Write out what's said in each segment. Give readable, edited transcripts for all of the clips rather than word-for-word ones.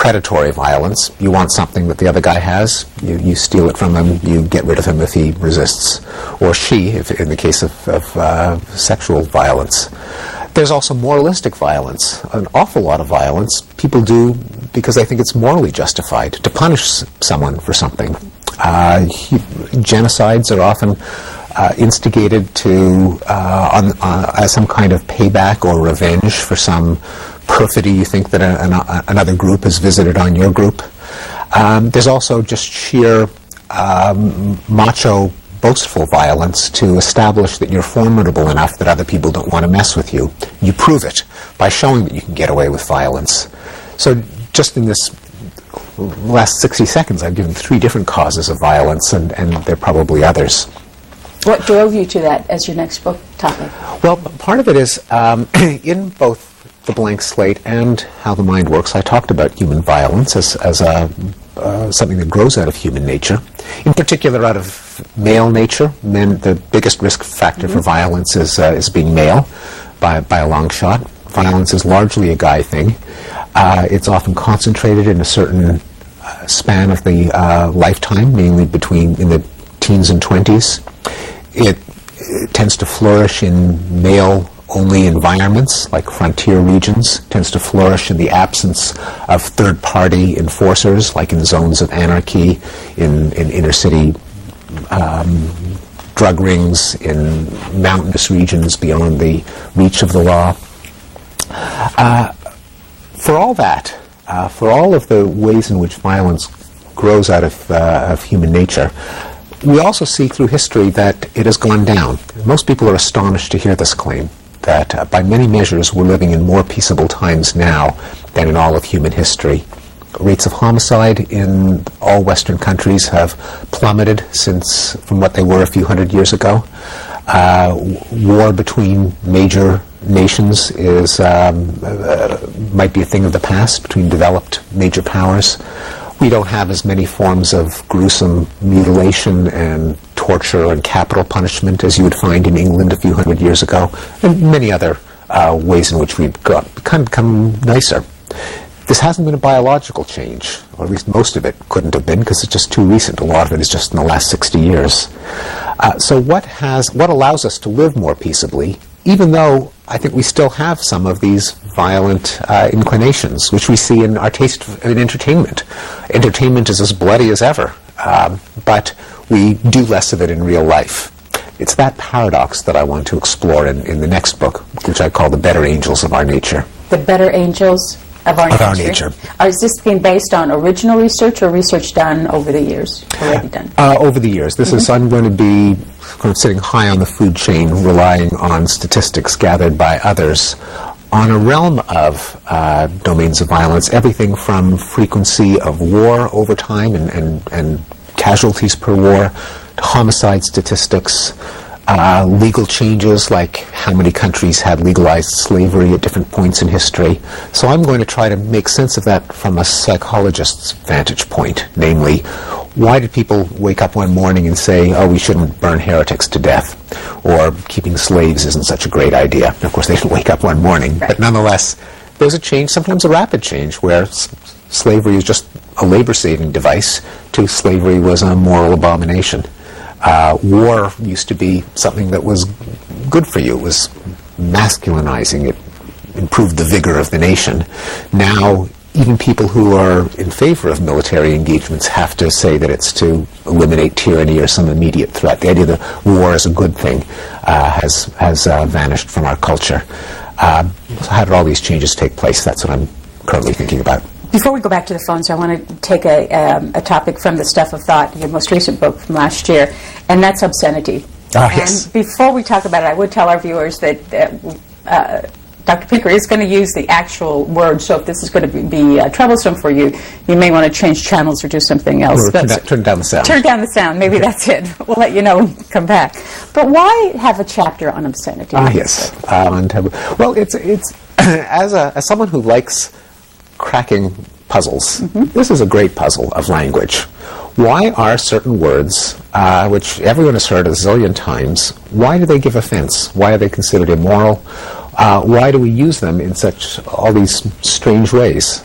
predatory violence. You want something that the other guy has, you steal it from him, you get rid of him if he resists, or she, if in the case of sexual violence. There's also moralistic violence. An awful lot of violence people do because they think it's morally justified to punish someone for something. Genocides are often instigated to as some kind of payback or revenge for some perfidy you think that another group has visited on your group. There's also just sheer macho, boastful violence to establish that you're formidable enough that other people don't want to mess with you. You prove it by showing that you can get away with violence. So just in this last 60 seconds, I've given 3 different causes of violence, and there are probably others. What drove you to that as your next book topic? Well, part of it is in both The Blank Slate and How the Mind Works, I talked about human violence as something that grows out of human nature, in particular out of male nature. Men, the biggest risk factor for violence is being male by a long shot. Violence is largely a guy thing. It's often concentrated in a certain span of the lifetime, mainly in the teens and 20s. It tends to flourish in male-only environments, like frontier regions. It tends to flourish in the absence of third-party enforcers, like in zones of anarchy, in inner-city drug rings, in mountainous regions beyond the reach of the law. For all that, for all of the ways in which violence grows out of human nature, we also see through history that it has gone down. Most people are astonished to hear this claim, that by many measures we're living in more peaceable times now than in all of human history. Rates of homicide in all Western countries have plummeted from what they were a few hundred years ago. War between major nations might be a thing of the past, between developed major powers. We don't have as many forms of gruesome mutilation and torture and capital punishment as you would find in England a few hundred years ago, and many other ways in which we've become nicer. This hasn't been a biological change, or at least most of it couldn't have been, because it's just too recent. A lot of it is just in the last 60 years. So what allows us to live more peaceably, even though I think we still have some of these violent inclinations, which we see in our taste in entertainment. Entertainment is as bloody as ever, but we do less of it in real life. It's that paradox that I want to explore in the next book, which I call The Better Angels of Our Nature. The Better Angels of Our Nature. Is this being based on original research or research done over the years, already done? Over the years. I'm going to be kind of sitting high on the food chain, relying on statistics gathered by others on a realm of domains of violence, everything from frequency of war over time and casualties per war, to homicide statistics, legal changes like how many countries had legalized slavery at different points in history. So I'm going to try to make sense of that from a psychologist's vantage point, namely, why did people wake up one morning and say, oh, we shouldn't burn heretics to death, or keeping slaves isn't such a great idea? And of course, they didn't wake up one morning, but nonetheless, there's a change, sometimes a rapid change, where slavery is just a labor-saving device to slavery was a moral abomination. War used to be something that was good for you. It was masculinizing. It improved the vigor of the nation. Now, even people who are in favor of military engagements have to say that it's to eliminate tyranny or some immediate threat. The idea that war is a good thing has vanished from our culture. How did all these changes take place? That's what I'm currently thinking about. Before we go back to the phones, I want to take a topic from the Stuff of Thought, your most recent book from last year, and that's obscenity. Yes. And before we talk about it, I would tell our viewers that Dr. Pinker is going to use the actual word, so if this is going to be troublesome for you, you may want to change channels or do something else. Turn down the sound. Turn down the sound. Maybe that's it. We'll let you know when we come back. But why have a chapter on obscenity? Yes. Well, it's as someone who likes cracking puzzles, this is a great puzzle of language. Why are certain words, which everyone has heard a zillion times, why do they give offense? Why are they considered immoral? Why do we use them in all these strange ways?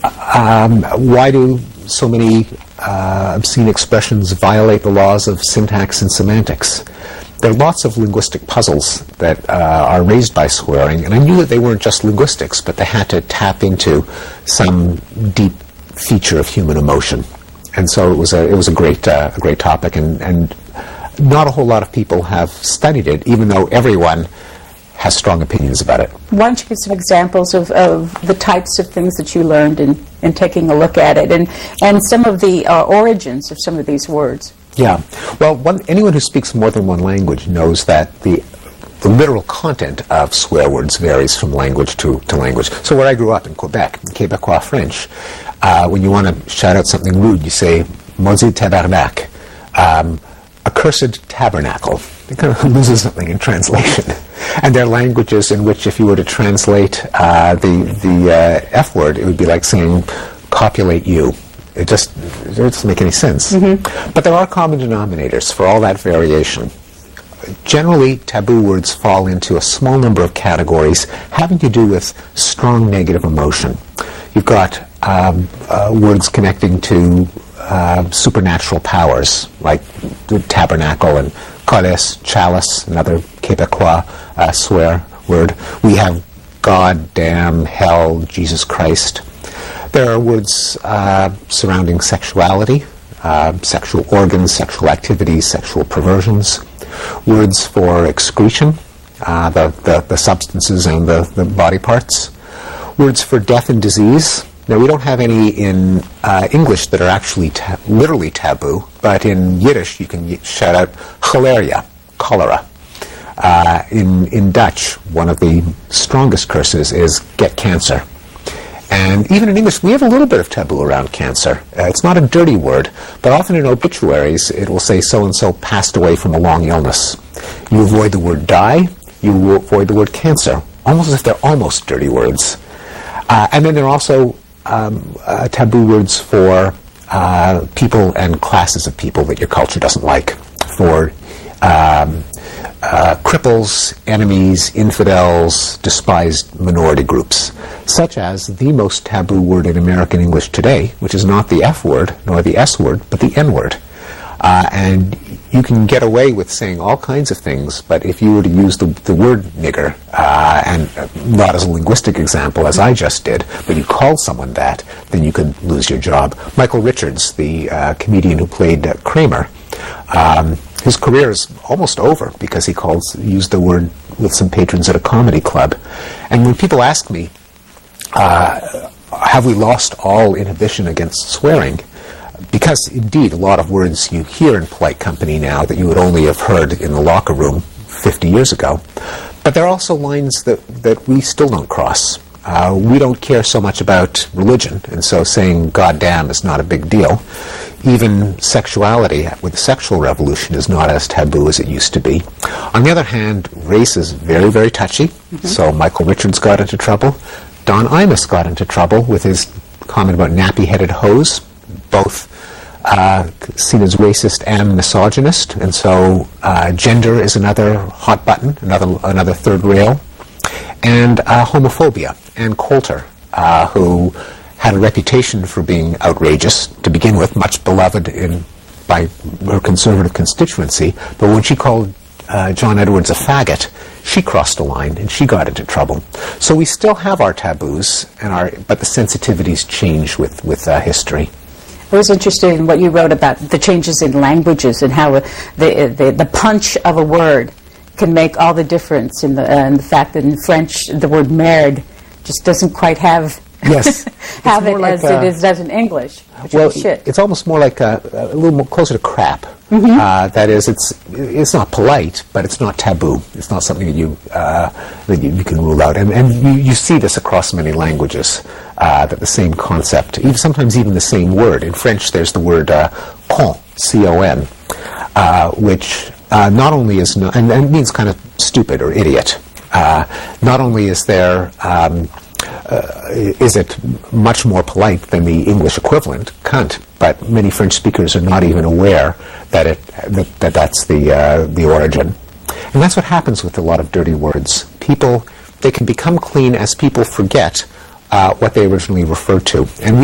Why do so many obscene expressions violate the laws of syntax and semantics? There are lots of linguistic puzzles that are raised by swearing, and I knew that they weren't just linguistics, but they had to tap into some deep feature of human emotion. And so it was a great topic, and not a whole lot of people have studied it, even though everyone has strong opinions about it. Why don't you give some examples of the types of things that you learned in taking a look at it, and some of the origins of some of these words? Yeah. Well, anyone who speaks more than one language knows that the literal content of swear words varies from language to language. So where I grew up in Quebec, in Québécois French, when you want to shout out something rude, you say, maudit tabarnak, accursed tabernacle. It kind of loses something in translation. And there are languages in which if you were to translate the F word, it would be like saying, copulate you. It doesn't make any sense. Mm-hmm. But there are common denominators for all that variation. Generally, taboo words fall into a small number of categories having to do with strong negative emotion. You've got words connecting to supernatural powers, like the tabernacle and goddess, chalice, another Québécois swear word. We have God, damn, hell, Jesus Christ. There are words surrounding sexuality, sexual organs, sexual activities, sexual perversions. Words for excretion, the substances and the body parts. Words for death and disease. Now, we don't have any in English that are actually literally taboo, but in Yiddish you can shout out choleria, cholera. In Dutch, one of the strongest curses is get cancer. And even in English, we have a little bit of taboo around cancer. It's not a dirty word, but often in obituaries, it will say so-and-so passed away from a long illness. You avoid the word die, you avoid the word cancer, almost as if they're almost dirty words. And then there are also taboo words for people and classes of people that your culture doesn't like. For cripples, enemies, infidels, despised minority groups, such as the most taboo word in American English today, which is not the F word nor the S word, but the N word. And you can get away with saying all kinds of things, but if you were to use the word nigger, and not as a linguistic example as I just did, but you called someone that, then you could lose your job. Michael Richards, the comedian who played Kramer, his career is almost over because he used the word with some patrons at a comedy club. And when people ask me, have we lost all inhibition against swearing? Because indeed, a lot of words you hear in polite company now that you would only have heard in the locker room 50 years ago. But there are also lines that we still don't cross. We don't care so much about religion, and so saying goddamn is not a big deal. Even sexuality with the sexual revolution is not as taboo as it used to be. On the other hand, race is very, very touchy. Mm-hmm. So Michael Richards got into trouble. Don Imus got into trouble with his comment about nappy-headed hoes, both seen as racist and misogynist. And so gender is another hot button, another third rail. And homophobia. Ann Coulter, who had a reputation for being outrageous to begin with, much beloved by her conservative constituency, but when she called John Edwards a faggot, she crossed a line and she got into trouble. So we still have our taboos, but the sensitivities change with history. I was interested in what you wrote about the changes in languages and how the punch of a word can make all the difference in the fact that in French the word merde just doesn't quite have yes have it like as it does in English. Well, it's almost more like a little more closer to crap. Mm-hmm. That is, it's not polite, but it's not taboo. It's not something that you can rule out. And you see this across many languages, that the same concept, sometimes even the same word. In French, there's the word con, C-O-N, which not only is and means kind of stupid or idiot. Not only is there is it much more polite than the English equivalent, cunt, but many French speakers are not even aware that that's the origin. And that's what happens with a lot of dirty words. They can become clean as people forget what they originally referred to. And we